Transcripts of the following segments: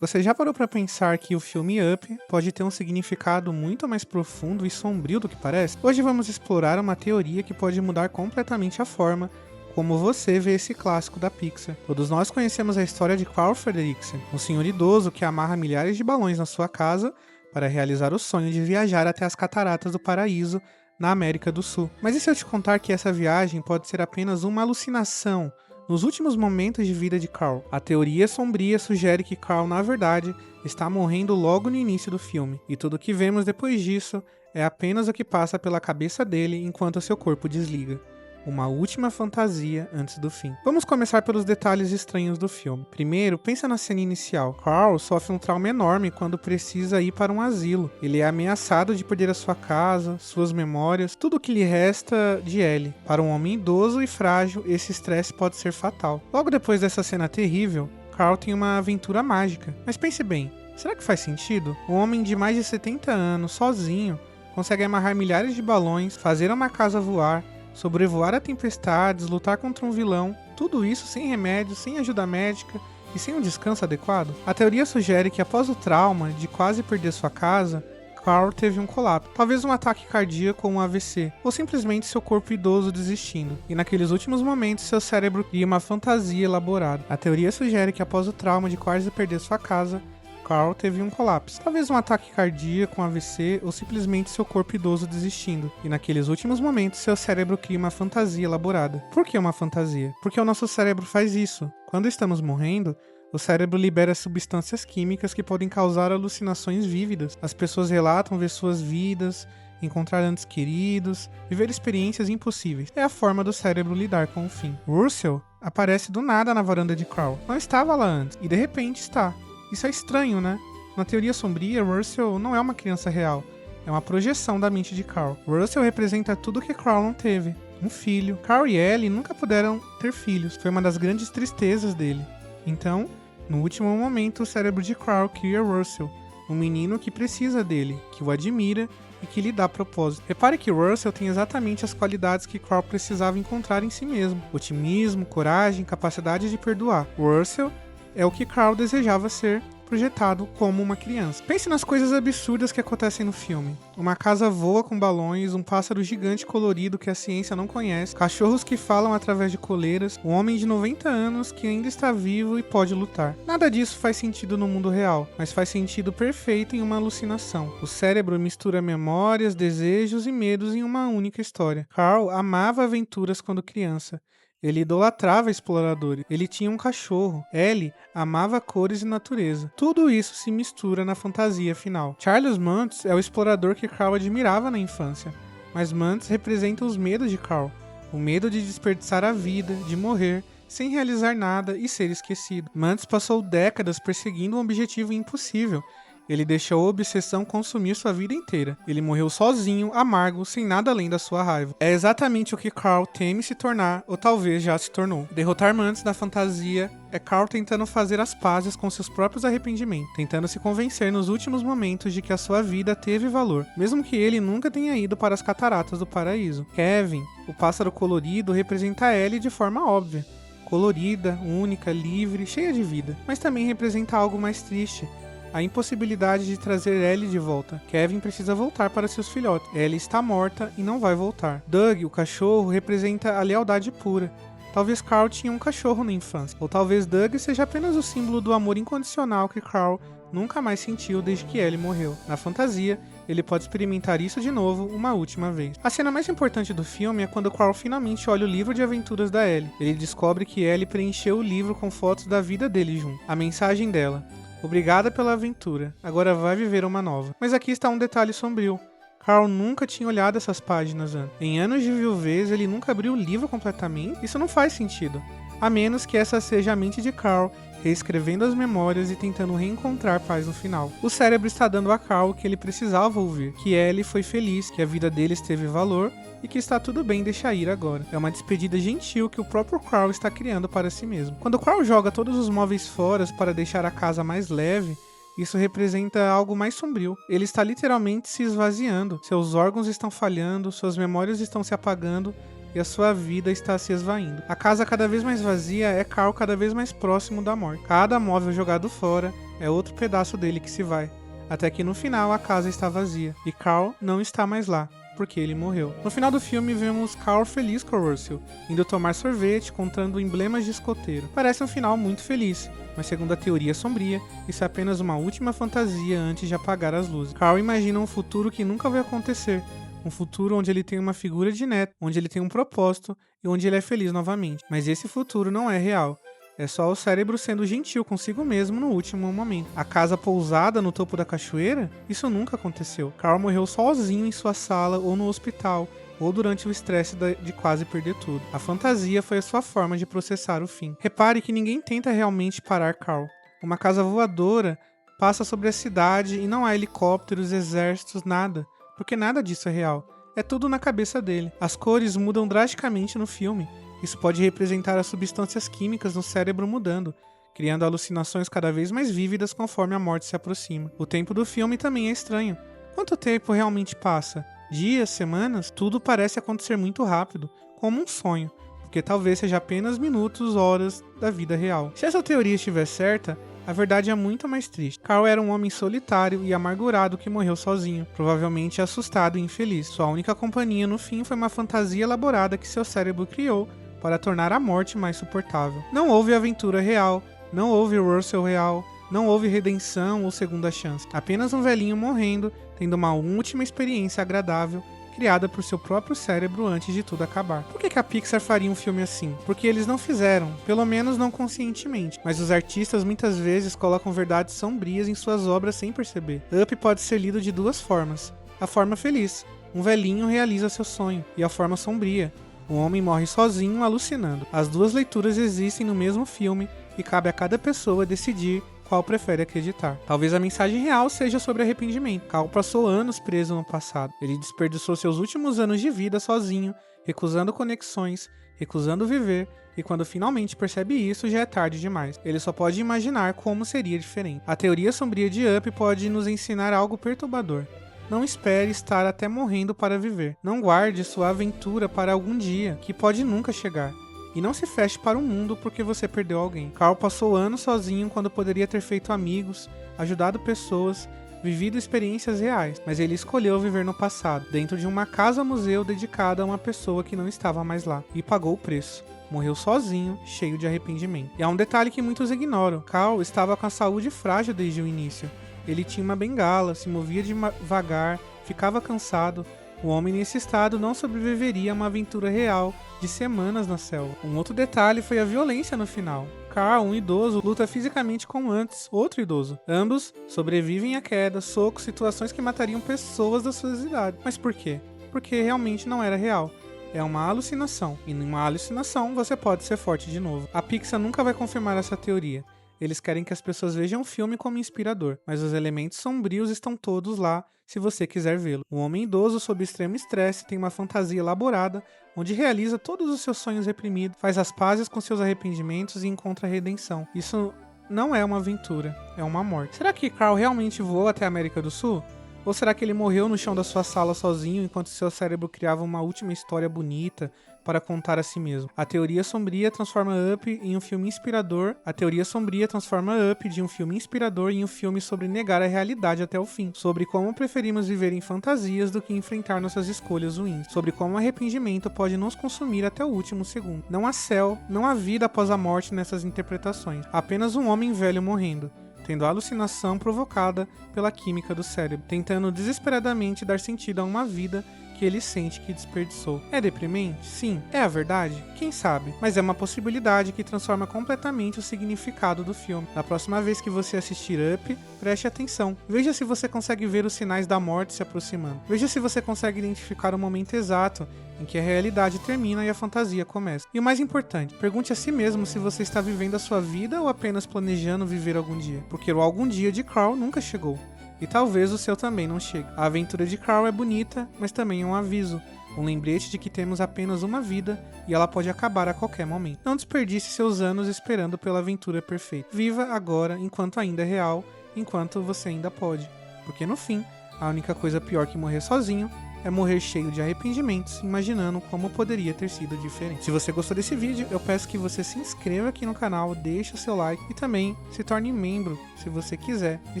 Você já parou pra pensar que o filme Up pode ter um significado muito mais profundo e sombrio do que parece? Hoje vamos explorar uma teoria que pode mudar completamente a forma como você vê esse clássico da Pixar. Todos nós conhecemos a história de Carl Fredricksen, um senhor idoso que amarra milhares de balões na sua casa para realizar o sonho de viajar até as cataratas do paraíso na América do Sul. Mas e se eu te contar que essa viagem pode ser apenas uma alucinação? Nos últimos momentos de vida de Carl, a teoria sombria sugere que Carl, na verdade, está morrendo logo no início do filme, e tudo o que vemos depois disso é apenas o que passa pela cabeça dele enquanto seu corpo desliga. Uma última fantasia antes do fim. Vamos começar pelos detalhes estranhos do filme. Primeiro, pensa na cena inicial. Carl sofre um trauma enorme quando precisa ir para um asilo. Ele é ameaçado de perder a sua casa, suas memórias, tudo o que lhe resta de Ellie. Para um homem idoso e frágil, esse estresse pode ser fatal. Logo depois dessa cena terrível, Carl tem uma aventura mágica. Mas pense bem, será que faz sentido? Um homem de mais de 70 anos, sozinho, consegue amarrar milhares de balões, fazer uma casa voar, sobrevoar a tempestades, lutar contra um vilão, tudo isso sem remédios, sem ajuda médica e sem um descanso adequado? A teoria sugere que após o trauma de quase perder sua casa, Carl teve um colapso, talvez um ataque cardíaco ou um AVC, ou simplesmente seu corpo idoso desistindo, e naqueles últimos momentos seu cérebro cria uma fantasia elaborada. A teoria sugere que após o trauma de quase perder sua casa, Carl teve um colapso, talvez um ataque cardíaco, um AVC ou simplesmente seu corpo idoso desistindo. E naqueles últimos momentos, seu cérebro cria uma fantasia elaborada. Por que uma fantasia? Porque o nosso cérebro faz isso. Quando estamos morrendo, o cérebro libera substâncias químicas que podem causar alucinações vívidas. As pessoas relatam ver suas vidas, encontrar entes queridos, viver experiências impossíveis. É a forma do cérebro lidar com o fim. Russell aparece do nada na varanda de Carl. Não estava lá antes, e de repente está. Isso é estranho, né? Na teoria sombria, Russell não é uma criança real. É uma projeção da mente de Carl. Russell representa tudo que Carl não teve. Um filho. Carl e Ellie nunca puderam ter filhos. Foi uma das grandes tristezas dele. Então, no último momento, o cérebro de Carl cria Russell. Um menino que precisa dele, que o admira e que lhe dá propósito. Repare que Russell tem exatamente as qualidades que Carl precisava encontrar em si mesmo. Otimismo, coragem, capacidade de perdoar. Russell é o que Carl desejava ser, projetado como uma criança. Pense nas coisas absurdas que acontecem no filme. Uma casa voa com balões, um pássaro gigante colorido que a ciência não conhece, cachorros que falam através de coleiras, um homem de 90 anos que ainda está vivo e pode lutar. Nada disso faz sentido no mundo real, mas faz sentido perfeito em uma alucinação. O cérebro mistura memórias, desejos e medos em uma única história. Carl amava aventuras quando criança. Ele idolatrava exploradores. Ele tinha um cachorro. Ellie amava cores e natureza. Tudo isso se mistura na fantasia final. Charles Mantz é o explorador que Carl admirava na infância. Mas Mantz representa os medos de Carl. O medo de desperdiçar a vida, de morrer, sem realizar nada e ser esquecido. Mantz passou décadas perseguindo um objetivo impossível. Ele deixou a obsessão consumir sua vida inteira. Ele morreu sozinho, amargo, sem nada além da sua raiva. É exatamente o que Carl teme se tornar, ou talvez já se tornou. Derrotar Mantz na fantasia é Carl tentando fazer as pazes com seus próprios arrependimentos, tentando se convencer nos últimos momentos de que a sua vida teve valor, mesmo que ele nunca tenha ido para as cataratas do paraíso. Kevin, o pássaro colorido, representa Ellie de forma óbvia. Colorida, única, livre, cheia de vida. Mas também representa algo mais triste. A impossibilidade de trazer Ellie de volta. Kevin precisa voltar para seus filhotes. Ellie está morta e não vai voltar. Doug, o cachorro, representa a lealdade pura. Talvez Carl tinha um cachorro na infância. Ou talvez Doug seja apenas o símbolo do amor incondicional que Carl nunca mais sentiu desde que Ellie morreu. Na fantasia, ele pode experimentar isso de novo uma última vez. A cena mais importante do filme é quando Carl finalmente olha o livro de aventuras da Ellie. Ele descobre que Ellie preencheu o livro com fotos da vida dele junto. A mensagem dela: obrigada pela aventura, agora vai viver uma nova. Mas aqui está um detalhe sombrio. Carl nunca tinha olhado essas páginas antes. Em anos de viuvez, ele nunca abriu o livro completamente. Isso não faz sentido. A menos que essa seja a mente de Carl, reescrevendo as memórias e tentando reencontrar paz no final. O cérebro está dando a Carl o que ele precisava ouvir, que Ellie foi feliz, que a vida deles teve valor e que está tudo bem deixar ir agora. É uma despedida gentil que o próprio Carl está criando para si mesmo. Quando Carl joga todos os móveis fora para deixar a casa mais leve, isso representa algo mais sombrio. Ele está literalmente se esvaziando. Seus órgãos estão falhando, suas memórias estão se apagando e a sua vida está se esvaindo. A casa cada vez mais vazia é Carl cada vez mais próximo da morte. Cada móvel jogado fora é outro pedaço dele que se vai. Até que no final a casa está vazia, e Carl não está mais lá, porque ele morreu. No final do filme vemos Carl feliz com Russell, indo tomar sorvete, contando emblemas de escoteiro. Parece um final muito feliz, mas segundo a teoria sombria, isso é apenas uma última fantasia antes de apagar as luzes. Carl imagina um futuro que nunca vai acontecer, um futuro onde ele tem uma figura de neto, onde ele tem um propósito e onde ele é feliz novamente. Mas esse futuro não é real. É só o cérebro sendo gentil consigo mesmo no último momento. A casa pousada no topo da cachoeira? Isso nunca aconteceu. Carl morreu sozinho em sua sala ou no hospital, ou durante o estresse de quase perder tudo. A fantasia foi a sua forma de processar o fim. Repare que ninguém tenta realmente parar Carl. Uma casa voadora passa sobre a cidade e não há helicópteros, exércitos, nada, porque nada disso é real. É tudo na cabeça dele. As cores mudam drasticamente no filme. Isso pode representar as substâncias químicas no cérebro mudando, criando alucinações cada vez mais vívidas conforme a morte se aproxima. O tempo do filme também é estranho. Quanto tempo realmente passa? Dias, semanas? Tudo parece acontecer muito rápido, como um sonho, porque talvez seja apenas minutos, horas da vida real. Se essa teoria estiver certa, a verdade é muito mais triste. Carl era um homem solitário e amargurado que morreu sozinho, provavelmente assustado e infeliz. Sua única companhia no fim foi uma fantasia elaborada que seu cérebro criou para tornar a morte mais suportável. Não houve aventura real, não houve Russell real, não houve redenção ou segunda chance. Apenas um velhinho morrendo, tendo uma última experiência agradável, criada por seu próprio cérebro antes de tudo acabar. Por que a Pixar faria um filme assim? Porque eles não fizeram, pelo menos não conscientemente. Mas os artistas muitas vezes colocam verdades sombrias em suas obras sem perceber. Up pode ser lido de duas formas. A forma feliz, um velhinho realiza seu sonho, e a forma sombria, o homem morre sozinho, alucinando. As duas leituras existem no mesmo filme e cabe a cada pessoa decidir qual prefere acreditar. Talvez a mensagem real seja sobre arrependimento. Carl passou anos preso no passado. Ele desperdiçou seus últimos anos de vida sozinho, recusando conexões, recusando viver, e quando finalmente percebe isso, já é tarde demais. Ele só pode imaginar como seria diferente. A teoria sombria de Up pode nos ensinar algo perturbador. Não espere estar até morrendo para viver. Não guarde sua aventura para algum dia, que pode nunca chegar. E não se feche para o mundo porque você perdeu alguém. Carl passou anos sozinho quando poderia ter feito amigos, ajudado pessoas, vivido experiências reais. Mas ele escolheu viver no passado, dentro de uma casa-museu dedicada a uma pessoa que não estava mais lá. E pagou o preço. Morreu sozinho, cheio de arrependimento. E há um detalhe que muitos ignoram. Carl estava com a saúde frágil desde o início. Ele tinha uma bengala, se movia devagar, ficava cansado. O homem nesse estado não sobreviveria a uma aventura real de semanas na selva. Um outro detalhe foi a violência no final. Carl, um idoso, luta fisicamente com antes, outro idoso. Ambos sobrevivem à queda, socos, situações que matariam pessoas da sua idade. Mas por quê? Porque realmente não era real. É uma alucinação. E numa alucinação você pode ser forte de novo. A Pixar nunca vai confirmar essa teoria. Eles querem que as pessoas vejam o filme como inspirador, mas os elementos sombrios estão todos lá se você quiser vê-lo. Um homem idoso sob extremo estresse tem uma fantasia elaborada, onde realiza todos os seus sonhos reprimidos, faz as pazes com seus arrependimentos e encontra a redenção. Isso não é uma aventura, é uma morte. Será que Carl realmente voou até a América do Sul? Ou será que ele morreu no chão da sua sala sozinho enquanto seu cérebro criava uma última história bonita para contar a si mesmo? A teoria sombria transforma Up em um filme inspirador. A teoria sombria transforma Up de um filme inspirador em um filme sobre negar a realidade até o fim. Sobre como preferimos viver em fantasias do que enfrentar nossas escolhas ruins. Sobre como o arrependimento pode nos consumir até o último segundo. Não há céu, não há vida após a morte nessas interpretações. Apenas um homem velho morrendo, tendo a alucinação provocada pela química do cérebro, tentando desesperadamente dar sentido a uma vida que ele sente que desperdiçou. É deprimente? Sim. É a verdade? Quem sabe? Mas é uma possibilidade que transforma completamente o significado do filme. Na próxima vez que você assistir Up, preste atenção. Veja se você consegue ver os sinais da morte se aproximando. Veja se você consegue identificar o momento exato em que a realidade termina e a fantasia começa. E o mais importante, pergunte a si mesmo se você está vivendo a sua vida ou apenas planejando viver algum dia. Porque o algum dia de Carl nunca chegou. E talvez o seu também não chegue. A aventura de Carl é bonita, mas também é um aviso. Um lembrete de que temos apenas uma vida e ela pode acabar a qualquer momento. Não desperdice seus anos esperando pela aventura perfeita. Viva agora enquanto ainda é real, enquanto você ainda pode. Porque no fim, a única coisa pior que morrer sozinho é morrer cheio de arrependimentos, imaginando como poderia ter sido diferente. Se você gostou desse vídeo, eu peço que você se inscreva aqui no canal, deixe o seu like e também se torne membro, se você quiser e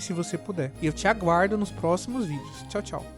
se você puder. E eu te aguardo nos próximos vídeos. Tchau, tchau.